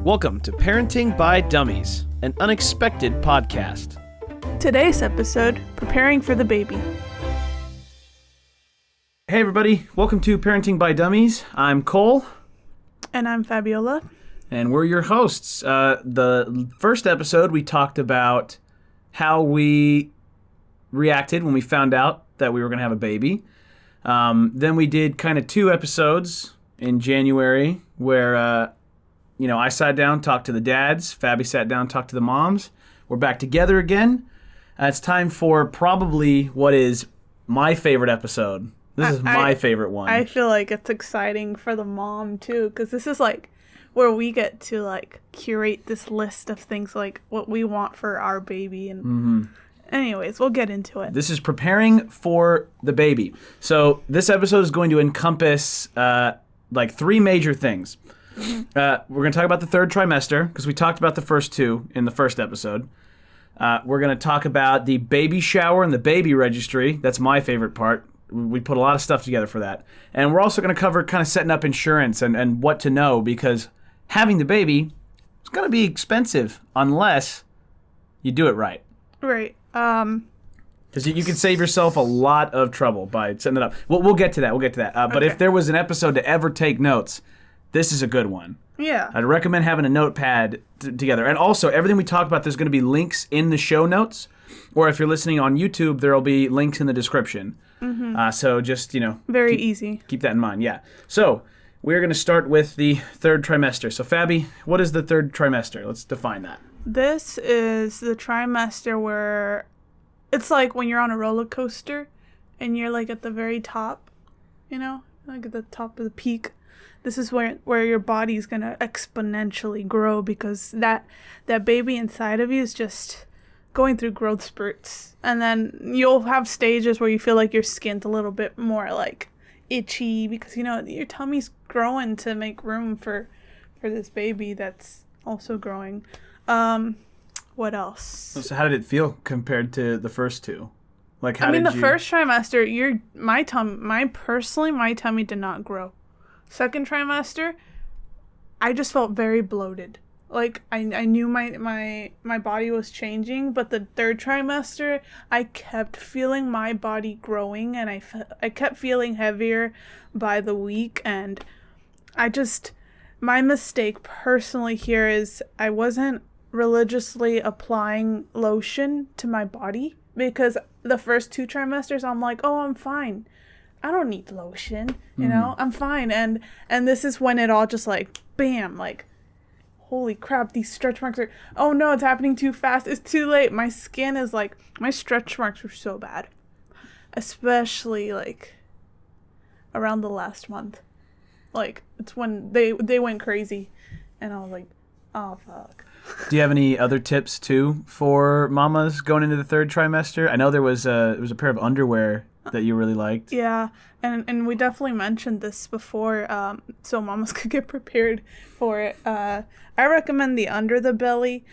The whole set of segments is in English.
Welcome to Parenting by Dummies, an unexpected podcast. Today's episode, Preparing for the Baby. Hey everybody, welcome to Parenting by Dummies. I'm Cole. And I'm Fabiola. And we're your hosts. The first episode, we talked about how we reacted when we found out that we were going to have a baby. Then we did kind of two episodes in January where I sat down, talked to the dads. Fabi sat down, talked to the moms. We're back together again. It's time for probably what is my favorite episode. This is my favorite one. I feel like it's exciting for the mom, too, because this is, where we get to, curate this list of things, what we want for our baby. And anyways, we'll get into it. This is preparing for the baby. So this episode is going to encompass, three major things. We're going to talk about the third trimester, because we talked about the first two in the first episode. We're going to talk about the baby shower and the baby registry. That's my favorite part. We put a lot of stuff together for that. And we're also going to cover kind of setting up insurance and what to know, because having the baby is going to be expensive unless you do it right. Right. Because you can save yourself a lot of trouble by setting it up. We'll get to that. But Okay. if there was an episode to ever take notes, this is a good one. Yeah. I'd recommend having a notepad together. And also, everything we talk about, there's going to be links in the show notes. Or if you're listening on YouTube, there will be links in the description. So just, Very easy. Keep that in mind, yeah. So we're going to start with the third trimester. So Fabi, what is the third trimester? Let's define that. This is the trimester where it's like when you're on a roller coaster and you're at the very top, at the top of the peak. This is where your body's going to exponentially grow, because that baby inside of you is just going through growth spurts. And then you'll have stages where you feel like your skin's a little bit more itchy, because your tummy's growing to make room for this baby that's also growing. What else? So how did it feel compared to the first two? The first trimester, my tummy did not grow. Second trimester, I just felt very bloated. I knew my body was changing, but the third trimester, I kept feeling my body growing, and I kept feeling heavier by the week. And my mistake personally here is I wasn't religiously applying lotion to my body, because the first two trimesters I'm like, oh, I'm fine. I don't need lotion, I'm fine. And this is when it all just bam, holy crap, these stretch marks are, oh no, it's happening too fast. It's too late. My skin is my stretch marks were so bad, especially around the last month. It's when they went crazy, and I was like, oh fuck. Do you have any other tips too for mamas going into the third trimester? I know there was a pair of underwear that you really liked. Yeah, and we definitely mentioned this before, so mamas could get prepared for it. I recommend the under the belly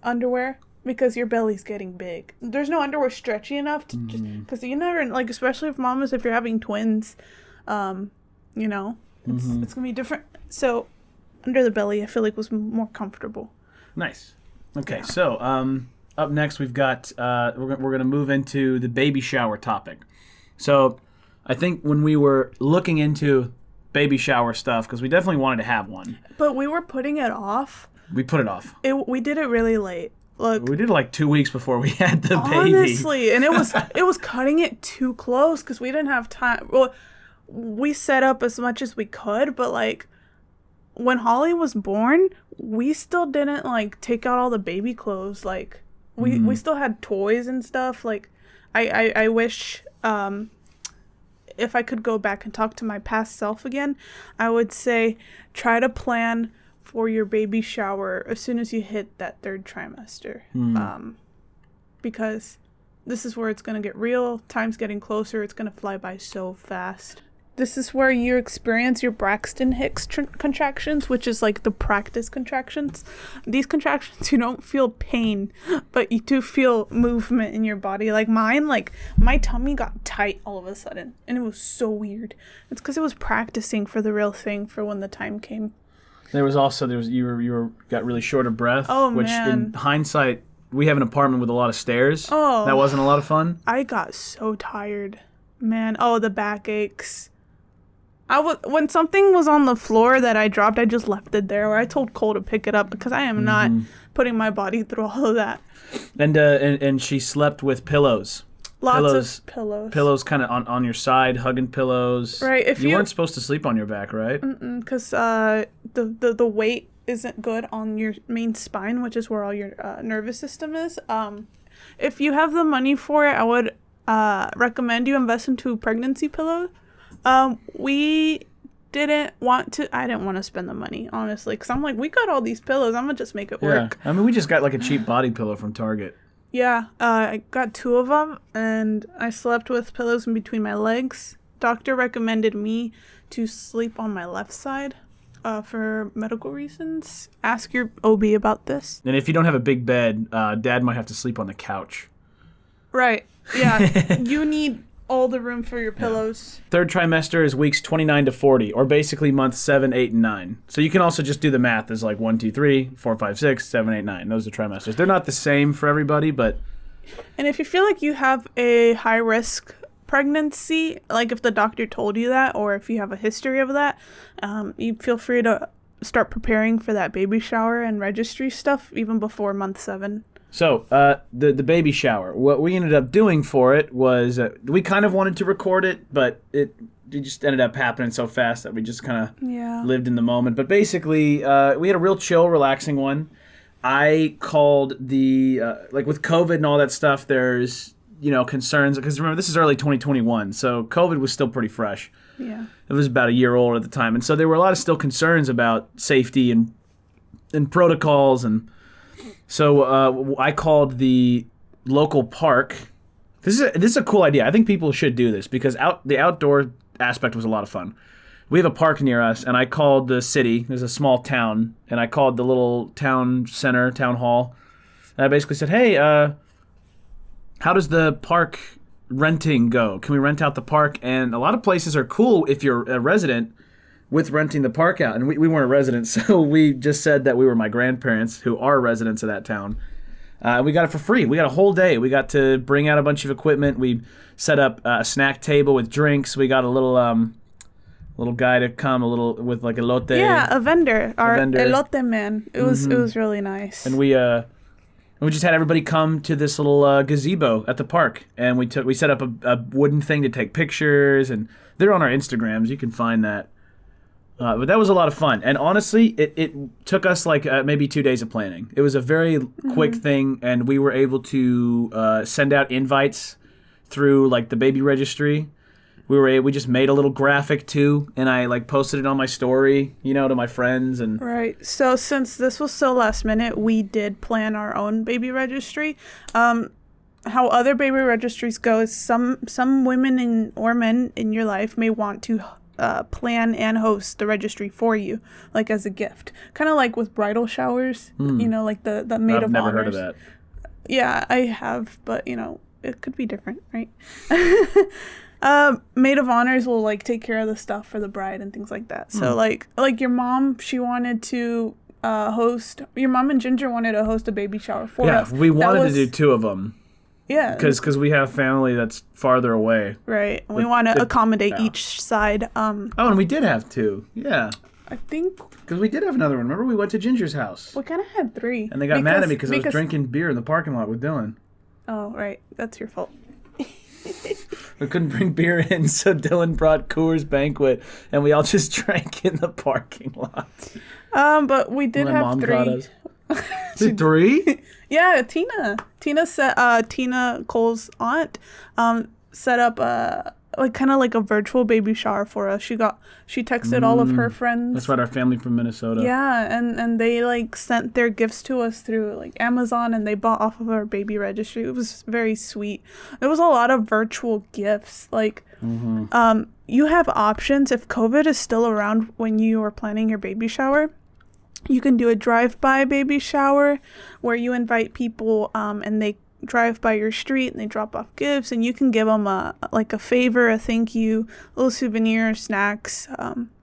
underwear, because your belly's getting big. There's no underwear stretchy enough to just, because you never, especially if mamas, if you're having twins, it's gonna be different. So under the belly, I feel was more comfortable. Nice. Okay, yeah. So up next we've got we're going to move into the baby shower topic. So I think when we were looking into baby shower stuff, because we definitely wanted to have one, but we were putting it off. We put it off. We did it really late. Look, we did it 2 weeks before we had the baby. Honestly, and it was cutting it too close, because we didn't have time. Well, we set up as much as we could, but when Holly was born, we still didn't take out all the baby clothes. We still had toys and stuff. I wish if I could go back and talk to my past self again, I would say try to plan for your baby shower as soon as you hit that third trimester. Because this is where it's going to get real. Time's getting closer. It's going to fly by so fast. This is where you experience your Braxton Hicks contractions, which is the practice contractions. These contractions, you don't feel pain, but you do feel movement in your body. Mine, my tummy got tight all of a sudden, and it was so weird. It's because it was practicing for the real thing for when the time came. There was you got really short of breath. Oh, which man. in hindsight, we have an apartment with a lot of stairs. Oh. That wasn't a lot of fun. I got so tired, man. Oh, the back aches. When something was on the floor that I dropped, I just left it there. Or I told Cole to pick it up because I am not putting my body through all of that. And she slept with pillows. Lots of pillows. Pillows kind of on your side, hugging pillows. Right. If you weren't supposed to sleep on your back, right? Because the weight isn't good on your main spine, which is where all your nervous system is. If you have the money for it, I would recommend you invest into pregnancy pillows. I didn't want to spend the money, honestly, because I'm like, we got all these pillows. I'm going to just make it work. I mean, we just got like a cheap body pillow from Target. Yeah, I got 2 of them, and I slept with pillows in between my legs. Doctor recommended me to sleep on my left side for medical reasons. Ask your OB about this. And if you don't have a big bed, Dad might have to sleep on the couch. Right. Yeah. You need all the room for your pillows. Third trimester is weeks 29 to 40, or basically months 7, 8, and 9. So you can also just do the math as like 1, 2, 3, 4, 5, 6, 7, 8, 9. Those are trimesters. They're not the same for everybody, but... And if you feel like you have a high-risk pregnancy, like if the doctor told you that, or if you have a history of that, you feel free to start preparing for that baby shower and registry stuff even before month 7. So, the baby shower. What we ended up doing for it was we kind of wanted to record it, but it just ended up happening so fast that we just kind of lived in the moment. But basically, we had a real chill, relaxing one. I called the, like with COVID and all that stuff, there's, concerns. Because remember, this is early 2021, so COVID was still pretty fresh. Yeah. It was about a year old at the time. And so there were a lot of still concerns about safety and protocols and... So I called the local park. This is a cool idea. I think people should do this because the outdoor aspect was a lot of fun. We have a park near us, and I called the city. There's a small town, and I called the little town center, town hall. And I basically said, hey, how does the park renting go? Can we rent out the park? And a lot of places are cool if you're a resident with renting the park out. And we weren't residents, so we just said that we were my grandparents who are residents of that town. We got it for free. We got a whole day. We got to bring out a bunch of equipment. We set up a snack table with drinks. We got a little guy to come with like elote. Yeah, a vendor. Our elote man. It was really nice. And we just had everybody come to this little gazebo at the park, and we set up a wooden thing to take pictures, and they're on our Instagrams. You can find that. But that was a lot of fun. And honestly, it took us like maybe 2 days of planning. It was a very quick thing, and we were able to send out invites through like the baby registry. We just made a little graphic too, and I like posted it on my story, to my friends. And right. So since this was so last minute, we did plan our own baby registry. How other baby registries go is some women or men in your life may want to plan and host the registry for you, like as a gift, kind of like with bridal showers. Like the maid of honors. I've never heard of that. Yeah, I have, but it could be different, right? Maid of honors will like take care of the stuff for the bride and things like that. So like your mom, she wanted to host. Your mom and Ginger wanted to host a baby shower for us. Yeah, we wanted to do 2 of them. Yeah. Because we have family that's farther away. Right. We want to accommodate each side. And we did have 2. Yeah. I think. Because we did have another one. Remember, we went to Ginger's house. We kind of had 3. And they got mad at me because I was drinking beer in the parking lot with Dylan. Oh, right. That's your fault. We couldn't bring beer in, so Dylan brought Coors Banquet, and we all just drank in the parking lot. But we did have Mom 3. Is it 3? Yeah, Tina Cole's aunt set up like kind of like a virtual baby shower for us. She texted all of her friends. That's right, our family from Minnesota. Yeah, and they like sent their gifts to us through like Amazon, and they bought off of our baby registry. It was very sweet. There was a lot of virtual gifts. Like you have options if COVID is still around when you are planning your baby shower. You can do a drive-by baby shower where you invite people and they drive by your street and they drop off gifts, and you can give them a favor, a thank you, a little souvenir, snacks.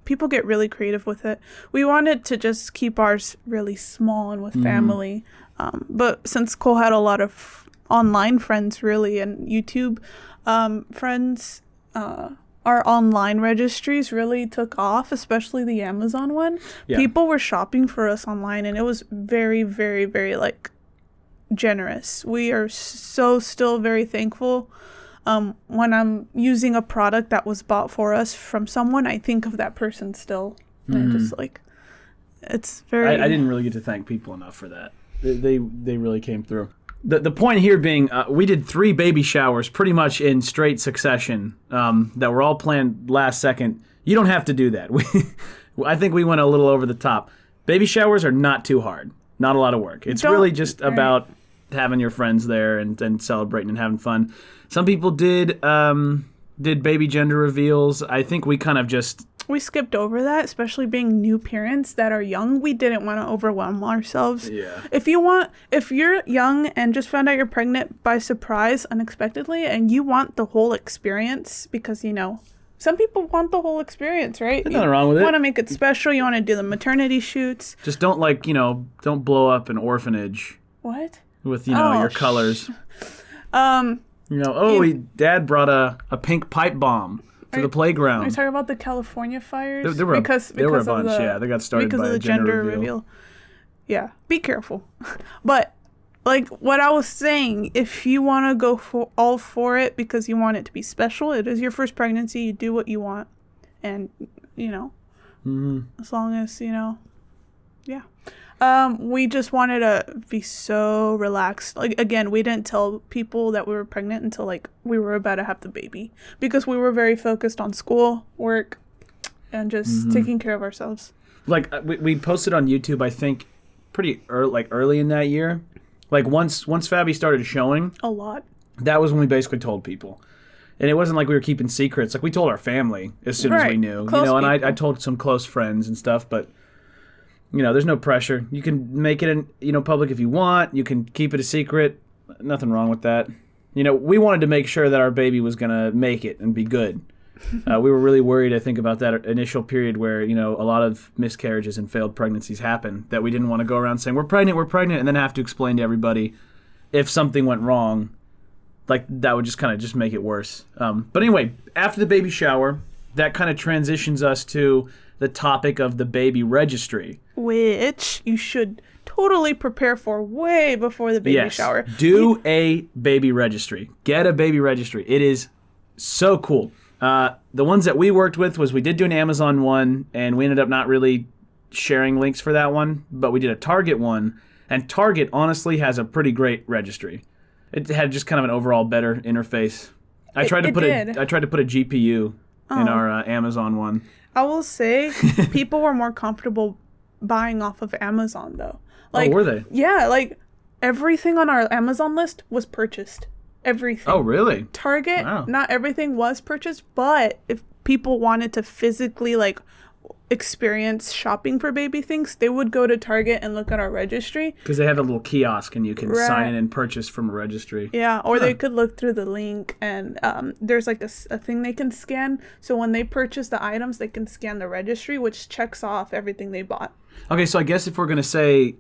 People get really creative with it. We wanted to just keep ours really small and with family. But since Cole had a lot of online friends, really, and YouTube friends, our online registries really took off, especially the Amazon one. Yeah. People were shopping for us online, and it was very, very, very, generous. We are so still very thankful. When I'm using a product that was bought for us from someone, I think of that person still. And just it's very... I didn't really get to thank people enough for that. They really came through. The point here being, we did 3 baby showers pretty much in straight succession that were all planned last second. You don't have to do that. I think we went a little over the top. Baby showers are not too hard. Not a lot of work. It's really just about having your friends there and celebrating and having fun. Some people did baby gender reveals. I think we kind of just... We skipped over that, especially being new parents that are young. We didn't want to overwhelm ourselves. Yeah. If you're young and just found out you're pregnant by surprise, unexpectedly, and you want the whole experience, because, some people want the whole experience, right? There's nothing wrong with it. You want to make it special. You want to do the maternity shoots. Just don't don't blow up an orphanage. What? With, your colors. Dad brought a pink pipe bomb to the playground. Are you talking about the California fires? There were a bunch. They got started because by of the gender reveal. Yeah, be careful. But what I was saying, if you want to go all for it because you want it to be special, it is your first pregnancy. You do what you want, and as long as yeah. We just wanted to be so relaxed. Again, we didn't tell people that we were pregnant until we were about to have the baby, because we were very focused on school, work, and just taking care of ourselves. We posted on YouTube, I think, pretty early in that year. Once Fabi started showing a lot, that was when we basically told people. And it wasn't like we were keeping secrets. We told our family as soon as we knew. Close and I told some close friends and stuff, but there's no pressure. You can make it in, public if you want. You can keep it a secret. Nothing wrong with that. We wanted to make sure that our baby was going to make it and be good. We were really worried, I think, about that initial period where, a lot of miscarriages and failed pregnancies happen, that we didn't want to go around saying, we're pregnant, and then have to explain to everybody if something went wrong. That would just kind of just make it worse. But anyway, after the baby shower, that kind of transitions us to the topic of the baby registry, which you should totally prepare for way before the baby shower. Do a baby registry. Get a baby registry. It is so cool. The ones that we worked with we did do an Amazon one, and we ended up not really sharing links for that one, but we did a Target one, and Target honestly has a pretty great registry. It had just kind of an overall better interface. I tried to put a GPU in our Amazon one. I will say people were more comfortable buying off of Amazon, though. Were they? Yeah, everything on our Amazon list was purchased. Everything. Oh, really? Target, not everything was purchased, but if people wanted to physically, experience shopping for baby things, they would go to Target and look at our registry. Because they have a little kiosk, and you can sign in and purchase from a registry. Yeah, or they could look through the link, and there's a thing they can scan. So when they purchase the items, they can scan the registry, which checks off everything they bought. Okay, so I guess if we're going to say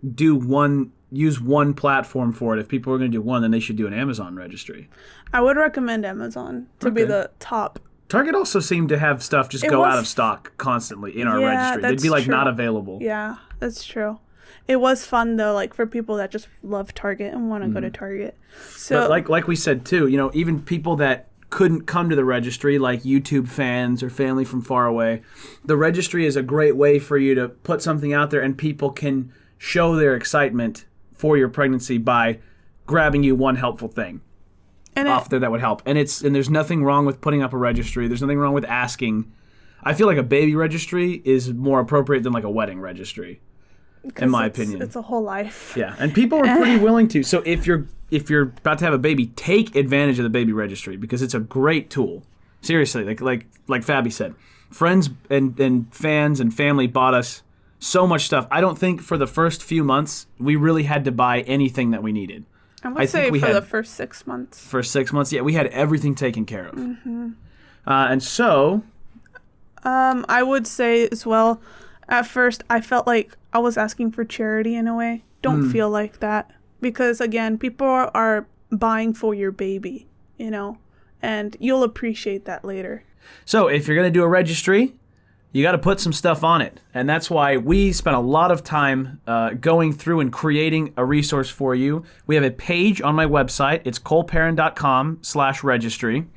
use one platform for it, if people are going to do one, then they should do an Amazon registry. I would recommend Amazon to be the top. Target also seemed to have stuff just go out of stock constantly in our registry. They'd be true. Not available. Yeah, that's true. It was fun though, for people that just love Target and want to go to Target. So, but like we said too, even people that couldn't come to the registry, like YouTube fans or family from far away, the registry is a great way for you to put something out there, and people can show their excitement for your pregnancy by grabbing you one helpful thing. Off there that would help. And there's nothing wrong with putting up a registry. There's nothing wrong with asking. I feel like a baby registry is more appropriate than a wedding registry, in my opinion. It's a whole life. Yeah, and people are pretty willing to. So if you're about to have a baby, take advantage of the baby registry, because it's a great tool. Seriously, like Fabi said, friends and fans and family bought us so much stuff. I don't think for the first few months we really had to buy anything that we needed. I would say for the first 6 months. For 6 months, yeah, we had everything taken care of. And so... I would say as well, at first, I felt like I was asking for charity in a way. Don't feel like that. Because, again, people are buying for your baby, you know? And you'll appreciate that later. So, if you're going to do a registry, you got to put some stuff on it. And that's why we spent a lot of time going through and creating a resource for you. We have a page on my website. It's coleparent.com/registry.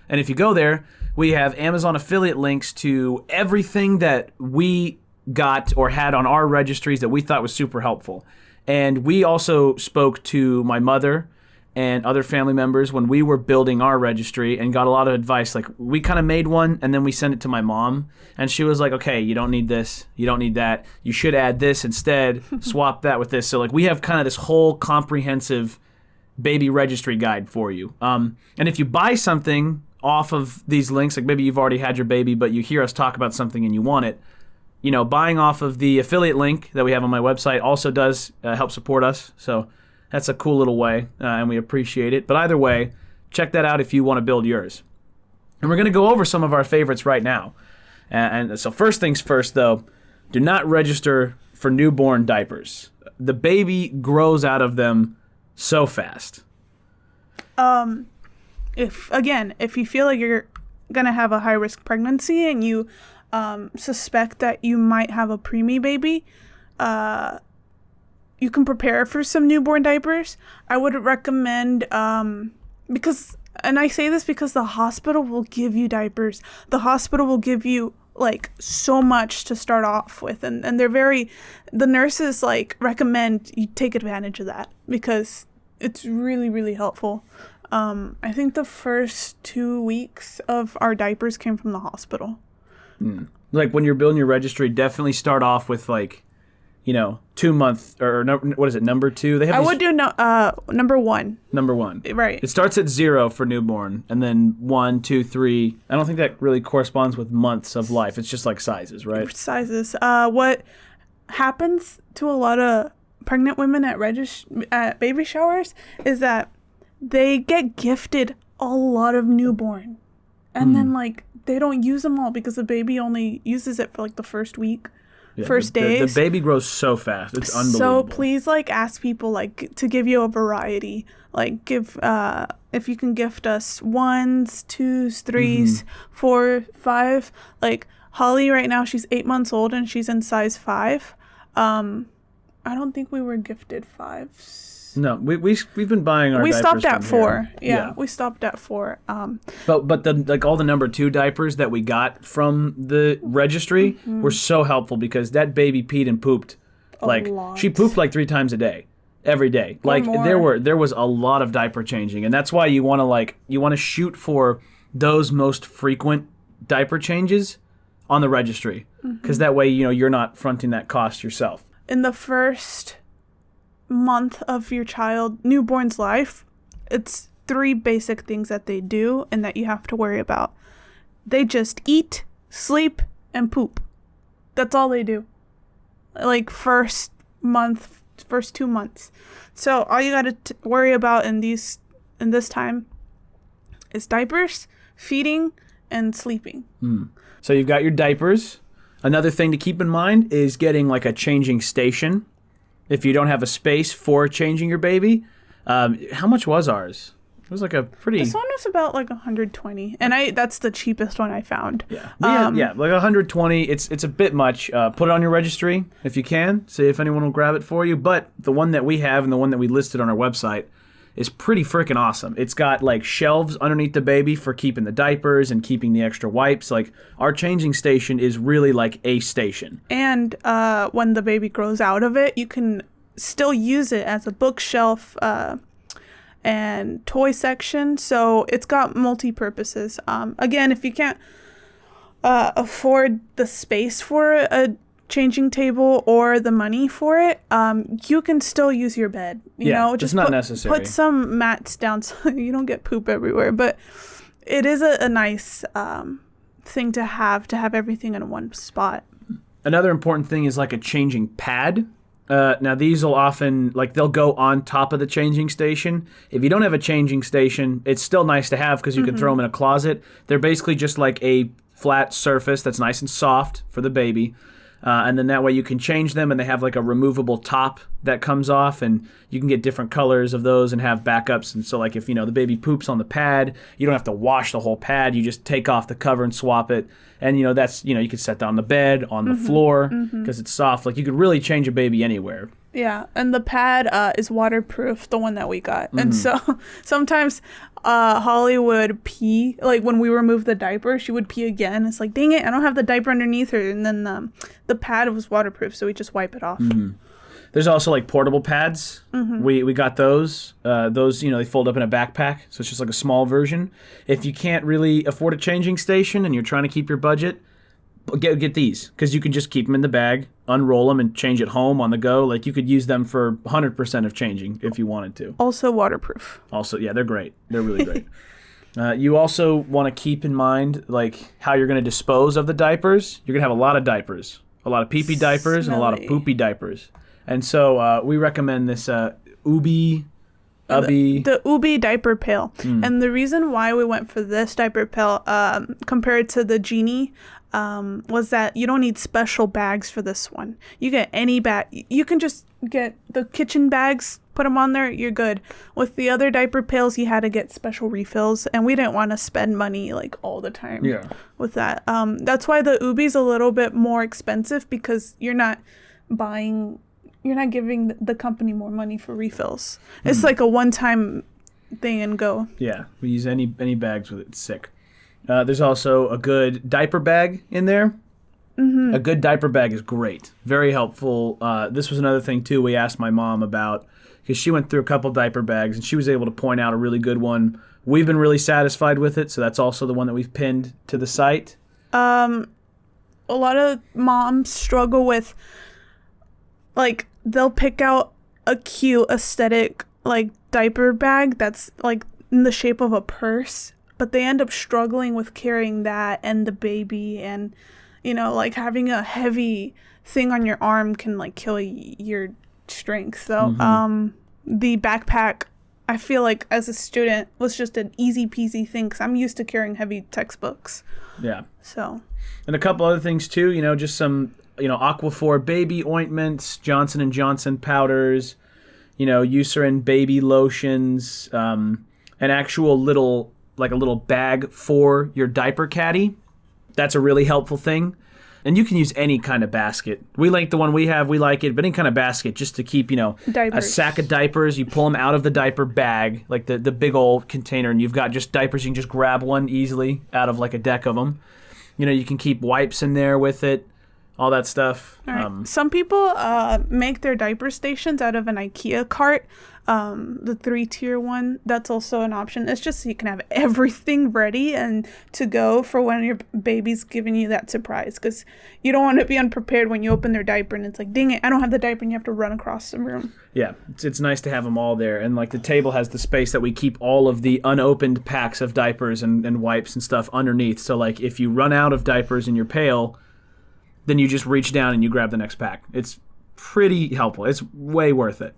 And if you go there, we have Amazon affiliate links to everything that we got or had on our registries that we thought was super helpful. And we also spoke to my mother and other family members when we were building our registry and got a lot of advice. Like, we kind of made one and then we sent it to my mom, and she was like, okay, you don't need this, you don't need that, you should add this instead, swap that with this. So like, we have kind of this whole comprehensive baby registry guide for you. And if you buy something off of these links, like maybe you've already had your baby but you hear us talk about something and you want it, you know, buying off of the affiliate link that we have on my website also does help support us. So that's a cool little way, and we appreciate it. But either way, check that out if you want to build yours. And we're going to go over some of our favorites right now. And so first things first, though, do not register for newborn diapers. The baby grows out of them so fast. If you feel like you're going to have a high-risk pregnancy and you suspect that you might have a preemie baby, you can prepare for some newborn diapers. I would recommend, because I say this because the hospital will give you diapers. The hospital will give you like so much to start off with, and the nurses like recommend you take advantage of that because it's really, really helpful. I think the first 2 weeks of our diapers came from the hospital. Like when you're building your registry, definitely start off with like, 2 months or what is it, number 2? They have. I would do number 1. Number 1, right? It starts at 0 for newborn, and then 1, 2, 3. I don't think that really corresponds with months of life. It's just like sizes, right? Sizes. What happens to a lot of pregnant women at baby showers is that they get gifted a lot of newborn, and then like they don't use them all because the baby only uses it for like the first week. Yeah, first days. The baby grows so fast. It's unbelievable. So please ask people to give you a variety. If you can gift us 1s, 2s, 3s, 4, 5. Like Holly right now, she's 8 months old and she's in size 5. I don't think we were gifted 5s. No, we've been buying our. We diapers stopped at 4. Yeah, we stopped at 4. But all the number 2 diapers that we got from the registry were so helpful because that baby peed and pooped she pooped like 3 times a day, every day. Like there was a lot of diaper changing, and that's why you want to shoot for those most frequent diaper changes on the registry because that way you're not fronting that cost yourself. In the first month of your newborn's life, it's 3 basic things that they do and that you have to worry about. They just eat, sleep, and poop. That's all they do. Like first 2 months. So all you got to worry about in this time is diapers, feeding, and sleeping. So you've got your diapers. Another thing to keep in mind is getting like a changing station. If you don't have a space for changing your baby. How much was ours? It was like a pretty... This one was about like 120, and that's the cheapest one I found. Yeah, like 120. It's a bit much. Put it on your registry if you can. See if anyone will grab it for you. But the one that we have and the one that we listed on our website is pretty freaking awesome. It's got like shelves underneath the baby for keeping the diapers and keeping the extra wipes. Like our changing station is really like a station. And when the baby grows out of it, you can still use it as a bookshelf and toy section. So it's got multi-purposes. Again, if you can't afford the space for a changing table or the money for it, you can still use your bed. Just it's not necessary. Put some mats down so you don't get poop everywhere. But it is a nice thing to have everything in one spot. Another important thing is like a changing pad. Now these will often, like, they'll go on top of the changing station. If you don't have a changing station, it's still nice to have because you can throw them in a closet. They're basically just like a flat surface that's nice and soft for the baby. And then that way you can change them, and they have like a removable top that comes off, and you can get different colors of those and have backups. And so, like, if, the baby poops on the pad, you don't have to wash the whole pad. You just take off the cover and swap it. And, that's, you could set that on the bed, on the floor, because it's soft. Like, you could really change a baby anywhere. Yeah, and the pad is waterproof, the one that we got. And so sometimes Holly would pee, like when we remove the diaper, she would pee again. It's like, dang it, I don't have the diaper underneath her. And then the pad was waterproof, so we just wipe it off. There's also like portable pads. We got those. Those, they fold up in a backpack, so it's just like a small version. If you can't really afford a changing station and you're trying to keep your budget, get these, because you can just keep them in the bag, unroll them, and change at home on the go. Like, you could use them for 100% of changing if you wanted to. Also waterproof. Also, yeah, they're great. They're really great. You also want to keep in mind, like, how you're going to dispose of the diapers. You're going to have a lot of diapers, a lot of pee-pee diapers and a lot of poopy diapers. And so we recommend this Ubi. The Ubi diaper pail. And the reason why we went for this diaper pail compared to the Genie was that you don't need special bags for this one. You get any bag. You can just get the kitchen bags, put them on there, you're good. With the other diaper pails, you had to get special refills, and we didn't want to spend money like all the time with that. That's why the Ubi's a little bit more expensive, because you're not giving the company more money for refills. It's like a one-time thing and go. Yeah, we use any bags with it. It's sick. There's also a good diaper bag in there. A good diaper bag is great. Very helpful. This was another thing, too, we asked my mom about, because she went through a couple diaper bags, and she was able to point out a really good one. We've been really satisfied with it, so that's also the one that we've pinned to the site. A lot of moms struggle with, like, they'll pick out a cute aesthetic, like, diaper bag that's, like, in the shape of a purse, but they end up struggling with carrying that and the baby, and, like, having a heavy thing on your arm can, like, kill your strength. So, the backpack, I feel like, as a student, was just an easy peasy thing, because I'm used to carrying heavy textbooks. Yeah. So. And a couple other things, too, just some... Aquaphor baby ointments, Johnson & Johnson powders, Eucerin baby lotions, an actual little bag for your diaper caddy. That's a really helpful thing. And you can use any kind of basket. We like the one we have. We like it, but any kind of basket just to keep, a sack of diapers. You pull them out of the diaper bag, like the big old container, and you've got just diapers. You can just grab one easily out of like a deck of them. You can keep wipes in there with it. All that stuff. All right. Some people make their diaper stations out of an IKEA cart. The 3-tier one, that's also an option. It's just so you can have everything ready and to go for when your baby's giving you that surprise. Because you don't want to be unprepared when you open their diaper and it's like, dang it, I don't have the diaper, and you have to run across the room. Yeah, it's nice to have them all there. And like the table has the space that we keep all of the unopened packs of diapers and wipes and stuff underneath. So like if you run out of diapers in your pail, then you just reach down and you grab the next pack. It's pretty helpful. It's way worth it.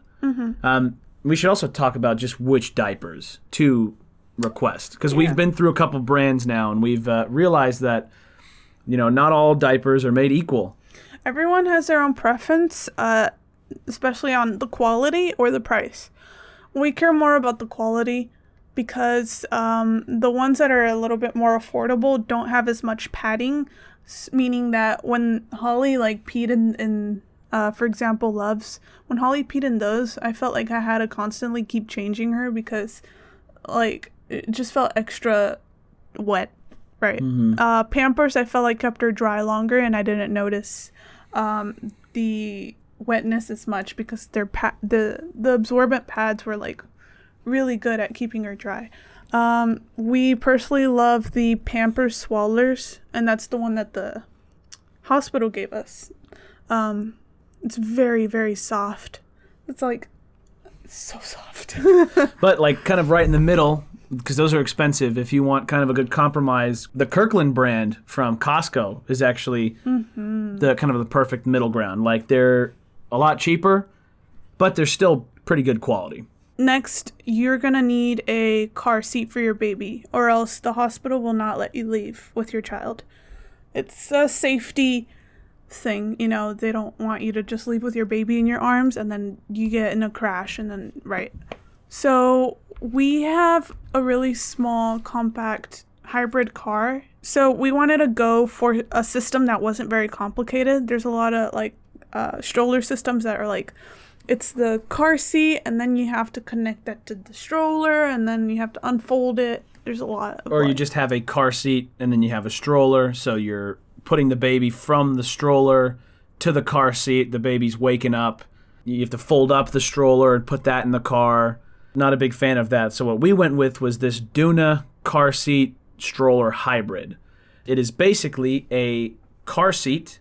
We should also talk about just which diapers to request, because we've been through a couple brands now, and we've realized that, not all diapers are made equal. Everyone has their own preference, especially on the quality or the price. We care more about the quality, because the ones that are a little bit more affordable don't have as much padding, meaning that when Holly peed in for example, Loves, when Holly peed in those, I felt like I had to constantly keep changing her, because it just felt extra wet, right? Pampers, I felt like kept her dry longer, and I didn't notice the wetness as much, because the absorbent pads were really good at keeping her dry. We personally love the Pampers Swallers, and that's the one that the hospital gave us. It's very, very soft. It's so soft. But kind of right in the middle, because those are expensive. If you want kind of a good compromise, the Kirkland brand from Costco is actually the kind of the perfect middle ground. They're a lot cheaper, but they're still pretty good quality. Next, you're going to need a car seat for your baby, or else the hospital will not let you leave with your child. It's a safety thing, you know, they don't want you to just leave with your baby in your arms and then you get in a crash and then, right. So we have a really small, compact hybrid car. So we wanted to go for a system that wasn't very complicated. There's a lot of like stroller systems that are like, it's the car seat and then you have to connect that to the stroller and then you have to unfold it. There's a lot of Or you just have a car seat and then you have a stroller, so you're putting the baby from the stroller to the car seat. The baby's waking up. You have to fold up the stroller and put that in the car. Not a big fan of that. So what we went with was this Duna car seat stroller hybrid. It is basically a car seat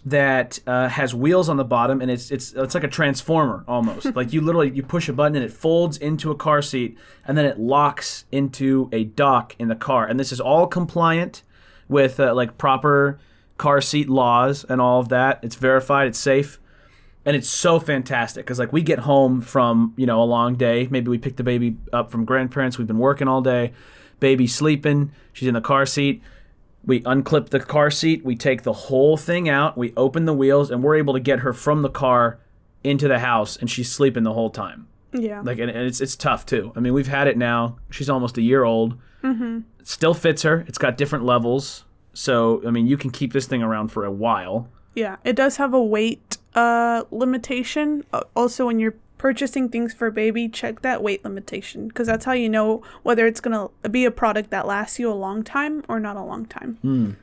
that has wheels on the bottom, and it's like a transformer almost. Like you push a button and it folds into a car seat, and then it locks into a dock in the car. And this is all compliant with like proper car seat laws and all of that. It's verified, it's safe, and it's so fantastic because like we get home from, you know, a long day. Maybe we pick the baby up from grandparents. We've been working all day. Baby's sleeping. She's in the car seat. We unclip the car seat. We take the whole thing out. We open the wheels, and we're able to get her from the car into the house, and she's sleeping the whole time. Yeah. Like, and it's tough too. I mean, we've had it now. She's almost a year old. Mm-hmm. It still fits her. It's got different levels. So, I mean, you can keep this thing around for a while. Yeah. It does have a weight limitation. Also, when you're purchasing things for a baby, check that weight limitation, because that's how you know whether it's going to be a product that lasts you a long time or not a long time.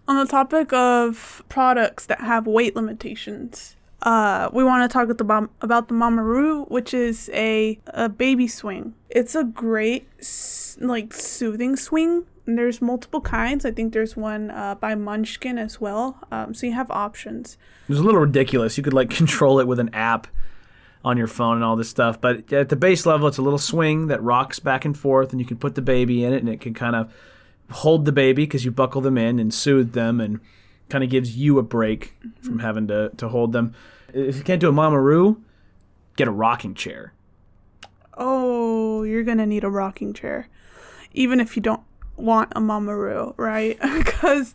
On the topic of products that have weight limitations, we want to talk about the Mamaroo, which is a baby swing. It's a great like soothing swing. And there's multiple kinds. I think there's one by Munchkin as well. So you have options. It was a little ridiculous. You could like control it with an app on your phone and all this stuff. But at the base level, it's a little swing that rocks back and forth, and you can put the baby in it, and it can kind of hold the baby because you buckle them in and soothe them, and kind of gives you a break from having to hold them. If you can't do a Mamaroo, get a rocking chair. Oh, you're going to need a rocking chair. Even if you don't want a Mamaroo, right? Because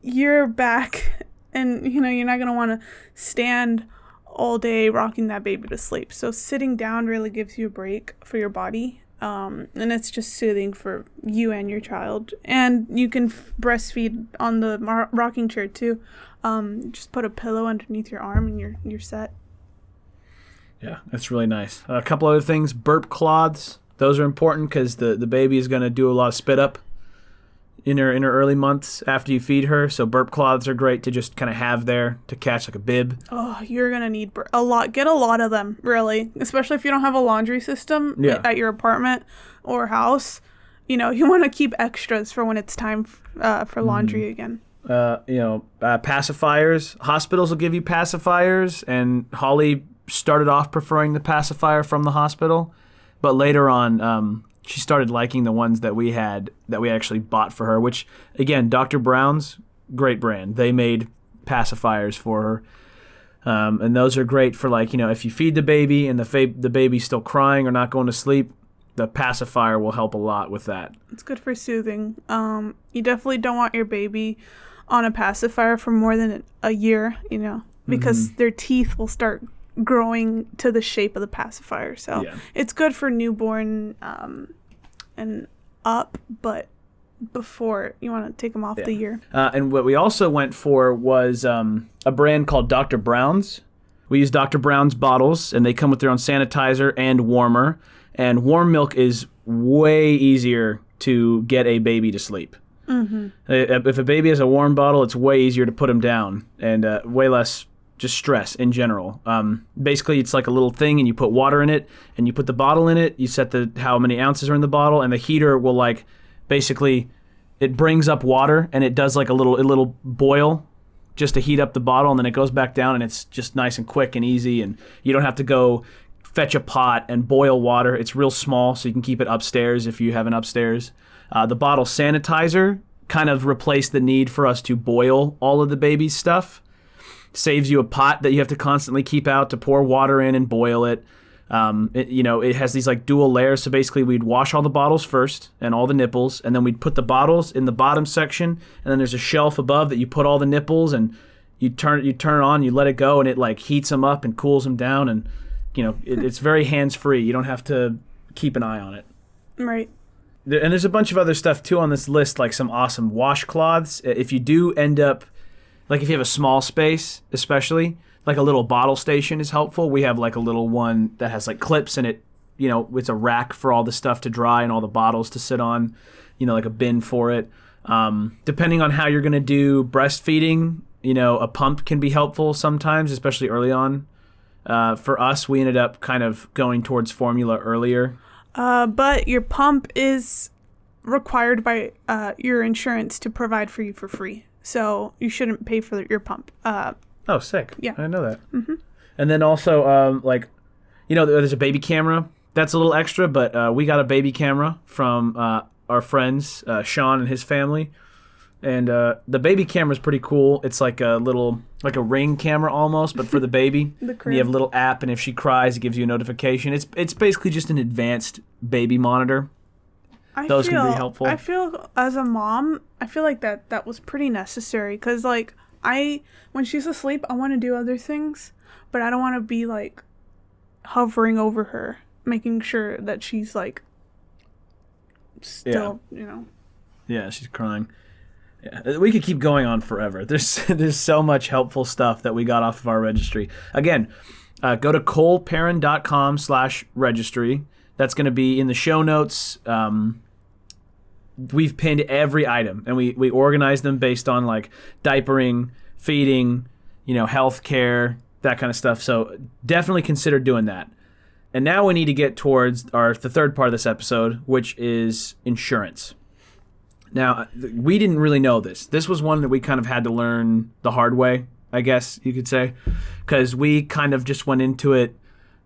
you're back and, you know, you're not going to want to stand all day rocking that baby to sleep. So sitting down really gives you a break for your body. And it's just soothing for you and your child. And you can breastfeed on the rocking chair too. Just put a pillow underneath your arm and you're set. Yeah, that's really nice. A couple other things. Burp cloths. Those are important because the baby is going to do a lot of spit up in her early months after you feed her. So burp cloths are great to just kind of have there to catch like a bib. Oh, you're going to need a lot. Get a lot of them, really. Especially if you don't have a laundry system at your apartment or house. You know, you want to keep extras for when it's time for laundry again. Pacifiers. Hospitals will give you pacifiers, and Holly started off preferring the pacifier from the hospital. But later on, she started liking the ones that we had, that we actually bought for her, which, again, Dr. Brown's, great brand. They made pacifiers for her. And those are great for, like, you know, if you feed the baby and the baby's still crying or not going to sleep, the pacifier will help a lot with that. It's good for soothing. You definitely don't want your baby on a pacifier for more than a year, you know, because their teeth will start growing to the shape of the pacifier. So it's good for newborn and up, but before you want to take them off the year. And what we also went for was a brand called Dr. Brown's. We use Dr. Brown's bottles, and they come with their own sanitizer and warmer. And warm milk is way easier to get a baby to sleep. If a baby has a warm bottle, it's way easier to put them down, and way less just stress in general. Basically, it's like a little thing, and you put water in it, and you put the bottle in it. You set how many ounces are in the bottle, and the heater will like basically it brings up water, and it does like a little boil just to heat up the bottle, and then it goes back down, and it's just nice and quick and easy, and you don't have to go fetch a pot and boil water. It's real small, so you can keep it upstairs if you have an upstairs. The bottle sanitizer kind of replaced the need for us to boil all of the baby's stuff. Saves you a pot that you have to constantly keep out to pour water in and boil it. It has these like dual layers. So basically we'd wash all the bottles first and all the nipples, and then we'd put the bottles in the bottom section, and then there's a shelf above that you put all the nipples, and you turn it on, you let it go, and it like heats them up and cools them down, and it's very hands-free. You don't have to keep an eye on it. Right. And there's a bunch of other stuff too on this list, like some awesome washcloths. If you do end up, like if you have a small space, especially, like a little bottle station is helpful. We have like a little one that has like clips in it. It's a rack for all the stuff to dry and all the bottles to sit on, like a bin for it. Depending on how you're going to do breastfeeding, a pump can be helpful sometimes, especially early on. For us, we ended up kind of going towards formula earlier. But your pump is required by your insurance to provide for you for free. So you shouldn't pay for your pump. Oh, sick. Yeah. I didn't know that. Mm-hmm. And then also, there's a baby camera. That's a little extra, but we got a baby camera from our friends, Sean and his family. And the baby camera is pretty cool. It's like a Ring camera almost, but for the baby. And you have a little app, and if she cries, it gives you a notification. It's basically just an advanced baby monitor. Those can be helpful. I feel, as a mom, I feel like that was pretty necessary, because like when she's asleep, I want to do other things, but I don't want to be like hovering over her, making sure that she's like still, Yeah, she's crying. Yeah, we could keep going on forever. There's so much helpful stuff that we got off of our registry. Again, go to coleparent.com/registry. That's going to be in the show notes. We've pinned every item, and we organize them based on like diapering, feeding, health care, that kind of stuff. So definitely consider doing that. And now we need to get towards the third part of this episode, which is insurance. Now, we didn't really know this. This was one that we kind of had to learn the hard way, I guess you could say, because we kind of just went into it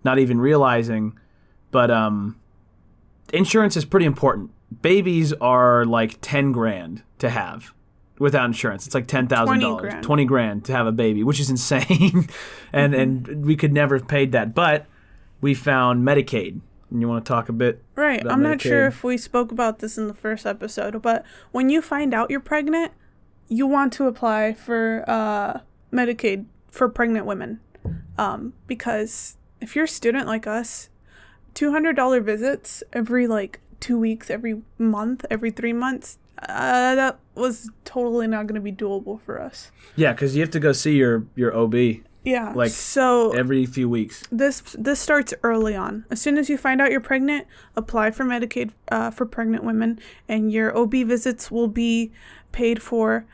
not even realizing. But insurance is pretty important. Babies are like 10 grand to have without insurance. It's like $10,000, 20 grand to have a baby, which is insane. and we could never have paid that. But we found Medicaid. And you want to talk a bit Right. about I'm Medicaid? not sure if we spoke about this in the first episode, but when you find out you're pregnant, you want to apply for Medicaid for pregnant women. Because if you're a student like us, $200 visits every like 2 weeks, every month, every 3 months, that was totally not going to be doable for us. Yeah, because you have to go see your OB. Yeah. Like so every few weeks. This starts early on. As soon as you find out you're pregnant, apply for Medicaid for pregnant women, and your OB visits will be paid for.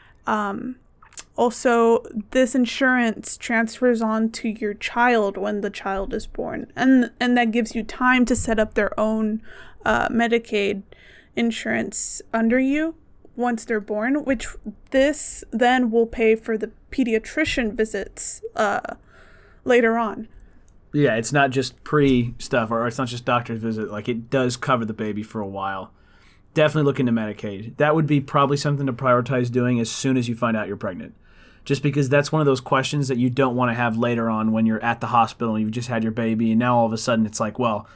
Also, this insurance transfers on to your child when the child is born, and that gives you time to set up their own Medicaid insurance under you once they're born, which this then will pay for the pediatrician visits later on. Yeah, it's not just pre-stuff, or it's not just doctor's visit. Like, it does cover the baby for a while. Definitely look into Medicaid. That would be probably something to prioritize doing as soon as you find out you're pregnant. Just because that's one of those questions that you don't want to have later on when you're at the hospital and you've just had your baby, and now all of a sudden it's like, well,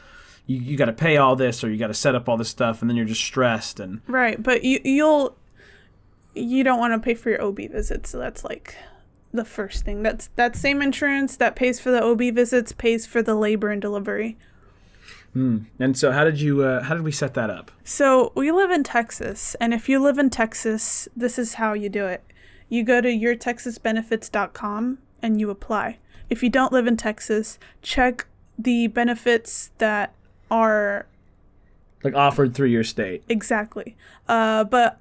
you got to pay all this, or you got to set up all this stuff, and then you're just stressed. And right, but you don't want to pay for your OB visits, so that's like the first thing. That same insurance that pays for the OB visits pays for the labor and delivery. And so how did we set that up? So we live in Texas, and if you live in Texas, this is how you do it. You go to yourtexasbenefits.com and you apply. If you don't live in Texas, check the benefits that are like offered through your state. Exactly. But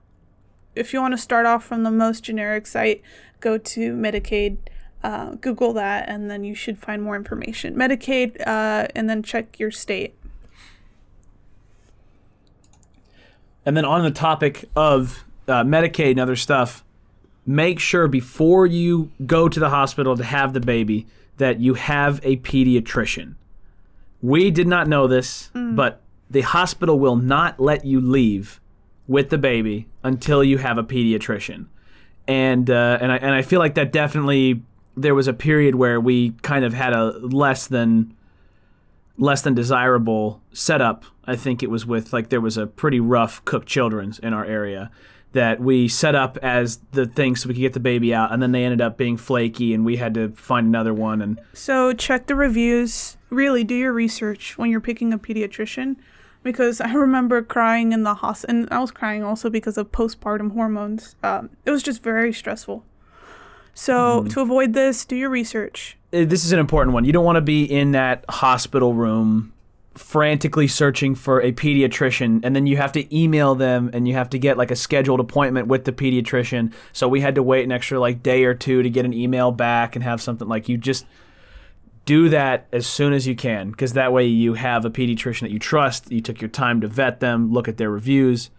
if you want to start off from the most generic site, go to Medicaid, Google that, and then you should find more information. Medicaid, and then check your state. And then on the topic of Medicaid and other stuff, make sure before you go to the hospital to have the baby that you have a pediatrician. We did not know this, but the hospital will not let you leave with the baby until you have a pediatrician. And I feel like that definitely there was a period where we kind of had a less than desirable setup. I think it was with, like, there was a pretty rough Cook Children's in our area that we set up as the thing so we could get the baby out, and then they ended up being flaky, and we had to find another one. And so check the reviews. Really, do your research when you're picking a pediatrician, because I remember crying in the hospital, and I was crying also because of postpartum hormones. It was just very stressful. So to avoid this, do your research. This is an important one. You don't want to be in that hospital room frantically searching for a pediatrician, and then you have to email them and you have to get like a scheduled appointment with the pediatrician. So we had to wait an extra like day or two to get an email back and have something. Like, you just do that as soon as you can, because that way you have a pediatrician that you trust. You took your time to vet them, look at their reviews,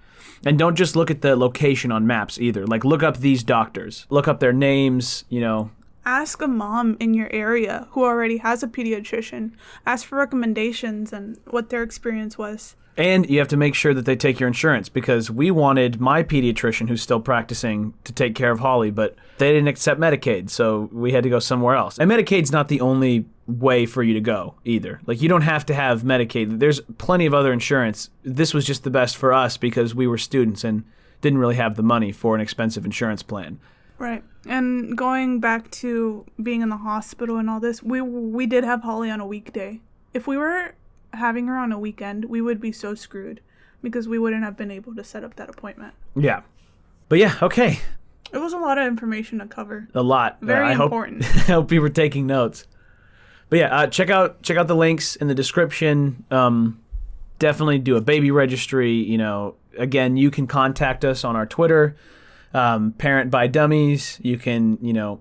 and don't just look at the location on maps either. Like, look up these doctors, look up their names, you know. Ask a mom in your area who already has a pediatrician. Ask for recommendations and what their experience was. And you have to make sure that they take your insurance, because we wanted my pediatrician, who's still practicing, to take care of Holly, but they didn't accept Medicaid, so we had to go somewhere else. And Medicaid's not the only way for you to go either. Like, you don't have to have Medicaid. There's plenty of other insurance. This was just the best for us because we were students and didn't really have the money for an expensive insurance plan. Right. And going back to being in the hospital and all this, we did have Holly on a weekday. If we were having her on a weekend, we would be so screwed because we wouldn't have been able to set up that appointment. Yeah. But yeah, okay. It was a lot of information to cover. A lot. Very important. I hope you were taking notes. But yeah, check out the links in the description. Definitely do a baby registry. You know, again, you can contact us on our Twitter. Parent by Dummies. You can, you know,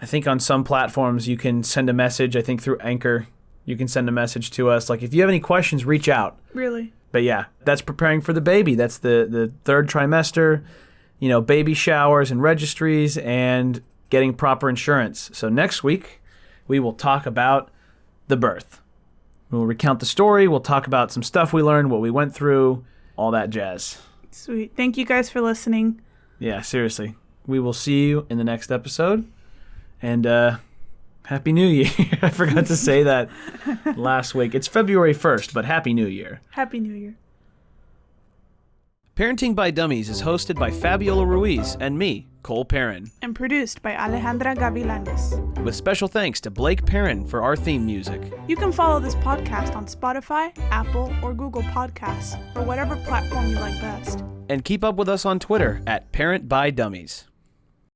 I think on some platforms you can send a message. I think through Anchor you can send a message to us. Like, if you have any questions, reach out. Really? But yeah, that's preparing for the baby. That's the third trimester, you know, baby showers and registries and getting proper insurance. So next week we will talk about the birth. We'll recount the story. We'll talk about some stuff we learned, what we went through, all that jazz. Sweet. Thank you guys for listening. Yeah, seriously. We will see you in the next episode. And Happy New Year. I forgot to say that last week. It's February 1st, but Happy New Year. Happy New Year. Parenting by Dummies is hosted by Fabiola Ruiz and me, Cole Perrin. And produced by Alejandra Gavilanes. With special thanks to Blake Perrin for our theme music. You can follow this podcast on Spotify, Apple, or Google Podcasts, or whatever platform you like best. And keep up with us on Twitter at Parent by Dummies.